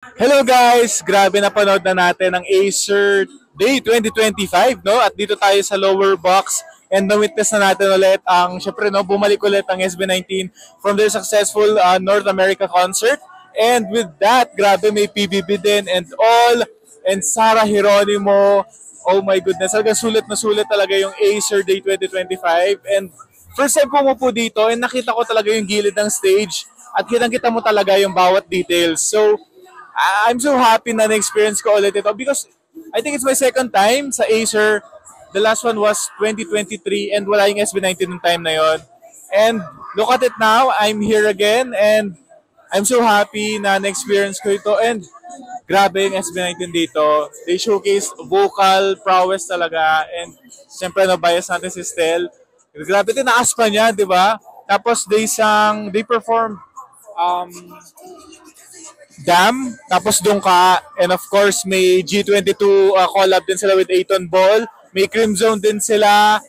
Hello guys! Grabe na panood na natin ang Acer Day 2025, no? At dito tayo sa lower box and na-witness na natin ulit ang, syempre, no, bumalik ulit ang SB19 from their successful North America concert. And with that, grabe may PBB din and all. And Sarah Geronimo, oh my goodness, talagang sulit na sulit talaga yung Acer Day 2025. And first time ko umupo dito and nakita ko talaga yung gilid ng stage at kitang-kita mo talaga yung bawat details. So, I'm so happy na na-experience ko ulit ito because I think it's my second time sa Acer. The last one was 2023 and wala yung SB19 ng time na yon. And look at it now, I'm here again and I'm so happy na na-experience ko ito and grabe yung SB19 dito. They showcase vocal prowess talaga and siyempre no bias natin si Stel. Grabe tinaas pa niya, di ba? Tapos they performed um, Dam, tapos Dungka, and of course may G22 collab din sila with Aton Ball, may Crimzone din sila,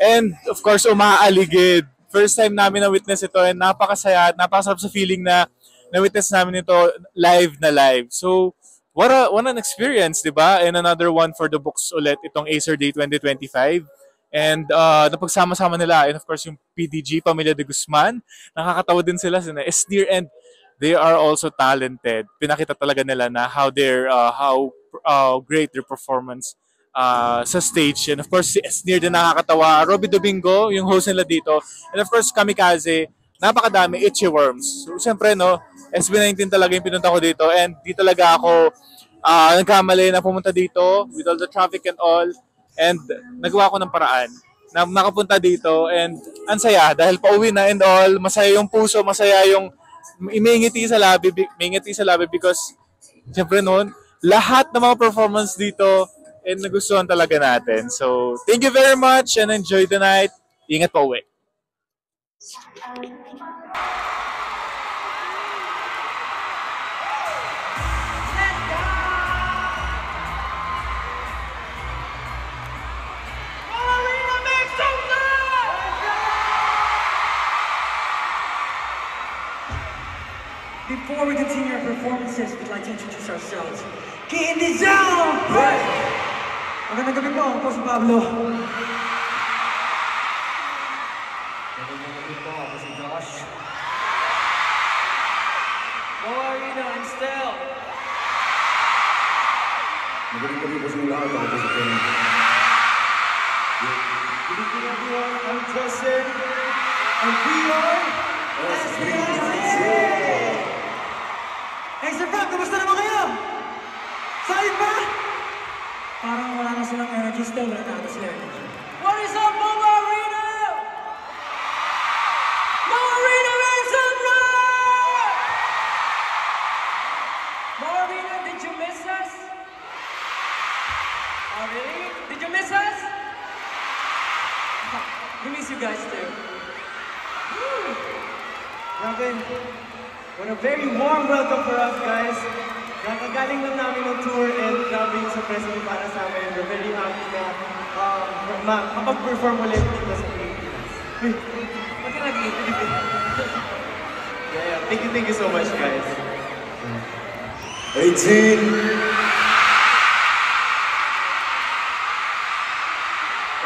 and of course Umaaligid. First time namin na-witness ito and napakasaya at napakasarap sa feeling na na-witness namin ito live na live. So, what an experience, di ba? And another one for the books ulit, itong Acer Day 2025. And napagsama-sama nila, and of course yung PDG, Pamilya de Guzman, nakakatawa din sila, sina Esnir, and they are also talented. Pinakita talaga nila na how great their performance sa stage. And of course, si Esnir din nakakatawa. Robby Domingo, yung host nila dito. And of course, Kamikaze, napakadami, Itchy Worms. So, siyempre, no, SB19 talaga yung pinunta ko dito. And di talaga ako nagkamali na pumunta dito with all the traffic and all. And nagawa ko ng paraan na nakapunta dito. And ang saya dahil pauwi na and all. Masaya yung puso, masaya yung may ngiti sa labi because siyempre noon, lahat ng mga performance dito and nagustuhan talaga natin. So, thank you very much and enjoy the night. Ingat pa uwi. Before we continue our performances, we'd like to introduce ourselves. Get in the zone! Right! Magandang gabi po, ako po si Pablo. Magandang gabi po, ako si Josh. Arena and Stel. Magandang gabi po sa lahat, ako po si Ken. Good evening everyone, I'm Justin. And we are SB19! Extra Frank, kumusta naman kayo? Solid ba? Parang wala na silang energy, still wala na sila energy. What is up, Mama Arena? Mama Arena, make some noise! Mama Arena, did you miss us? Oh, really? Did you miss us? We miss you guys too. Woo! Grabe. What a very warm welcome for us, guys. Nakagaling lang namin ng tour and grabe yung surprise niyo para sa amin. We're very happy na makapag-perform ulit dito sa Pilipinas. Ba't ka nag-iipilipin? Yeah. Thank you so much, guys. 18.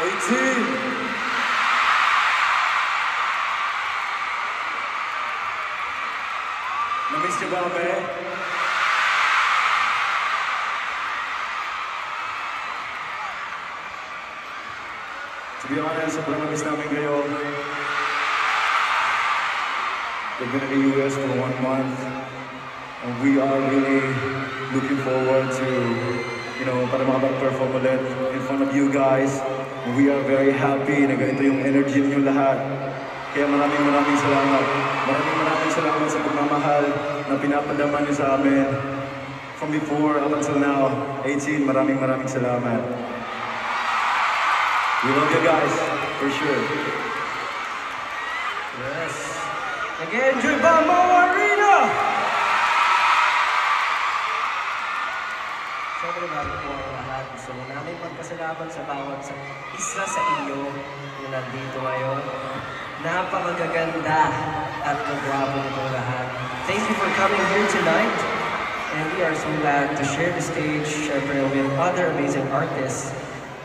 18. Na-miss niyo ba kami? To be honest, sobrang na-miss namin kayo. We've been in the US for 1 month. And we are really looking forward to, para makapag-perform ulit in front of you guys. And we are very happy na ganito yung energy niyo lahat. Kaya maraming salamat. Maraming salamat sa pagmamahal na pinapadama niyo sa amin. From before up until now, 18, maraming salamat. We love you guys, for sure. Yes. Nag-enjoy ba ang Mama Arena? Sobrang namin po ang lahat. Gusto mo namin magpasalamat sa bawat isa sa inyo na nandito ngayon. Napakagaganda at magwapo nito lahat. Thank you for coming here tonight. And we are so glad to share the stage, syempre, with other amazing artists.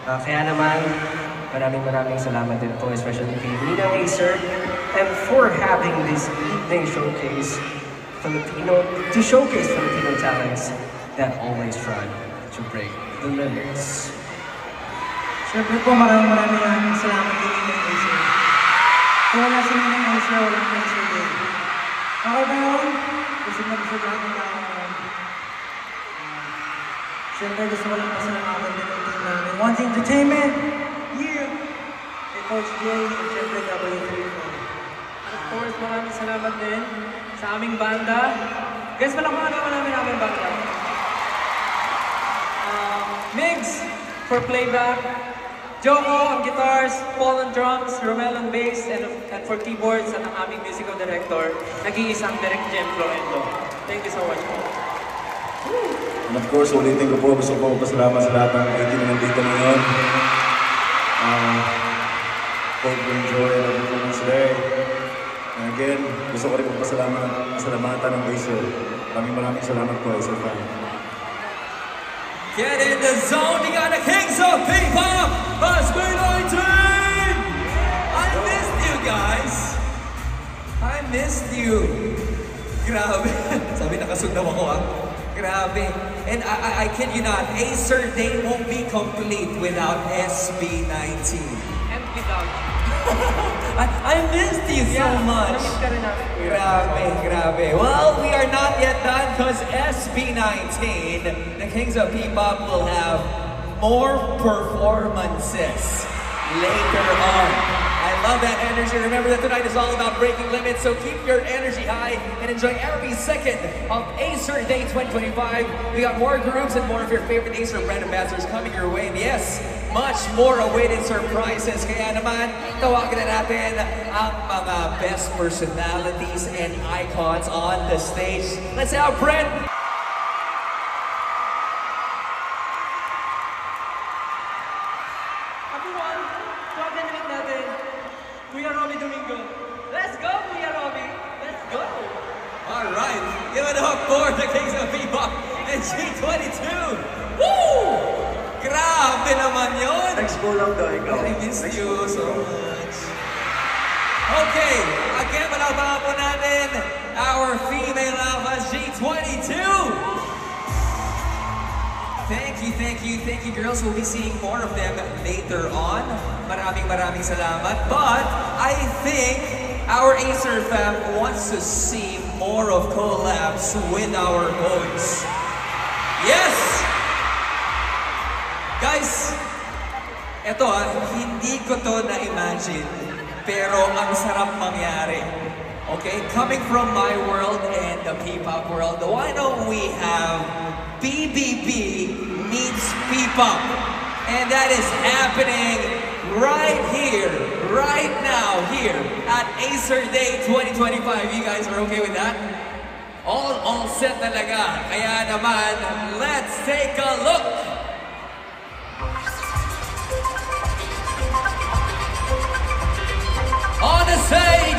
Kaya naman, maraming salamat din po, especially kay Ninang Acer, and for having this evening showcase, to showcase Filipino talents that always try to break the limits. Siyempre po, maraming salamat din Ninang Acer. Kung wala si Ninang Acer, walang Acer din. Okay ba yun? Gusto na gusto lahat ng tao ngayon. Siyempre gusto ko lang pasalamatan din ang team namin. One Team Entertainment! Yeah! Kay Coach Jay, at siyempre W3. Of course, maraming salamat din sa aming banda. Guys, palakpakan naman namin aming banda. Migs for playback, Joko on guitars, Paul on drums, Romel on bass, and for keyboards at ang aming musical director, nag-iisang Direk Jem Floendo. Thank you so much po. And of course, ulitin ko po, gusto ko pasalamat sa lahat ng 18 na nandito ngayon. Hope you enjoy our performance today. And again, gusto ko rin po pasalamatan ng Acer. Maraming salamat po, Acer fan. Get in the zone, you got the Kings of P-Pop, SB19! I missed you guys! I missed you! Grabe. Sabi nakasundaw ako ah. Grabe. And I kid you not, Acer Day won't be complete without SB19. And without I missed you so much. Namiss ka rin namin. Grabe. Well, we are not yet done because SB19, the Kings of P-Pop, will have more performances later on. I love that energy. Remember that tonight is all about breaking limits, so keep your energy high and enjoy every second of Acer Day 2025. We got more groups and more of your favorite Acer brand ambassadors coming your way. And yes, much more awaited surprises. Kaya naman, tawagin na natin ang mga best personalities and icons on the stage. Let's have Brent. Everyone, tawagin ulit natin. Kuya Robby Domingo. Let's go, Kuya Robby. Let's go. All right, give it up for the Kings of P-Pop and G22. Woo! Grabe naman yun! Next go lang daw, ikaw. I missed you so much. Okay, again, malabahan po natin our female alpha G22. Thank you girls. We'll be seeing more of them later on. Maraming salamat. But I think our Acer fam wants to see more of collabs with our boys. Yes! Guys, eto hindi ko to na-imagine, pero ang sarap mangyari. Okay, coming from my world and the P-pop world, why don't we have BBB meets P-pop? And that is happening right here, right now, here at Acer Day 2025. You guys are okay with that? All set talaga. Kaya naman, let's take a look. On the stage,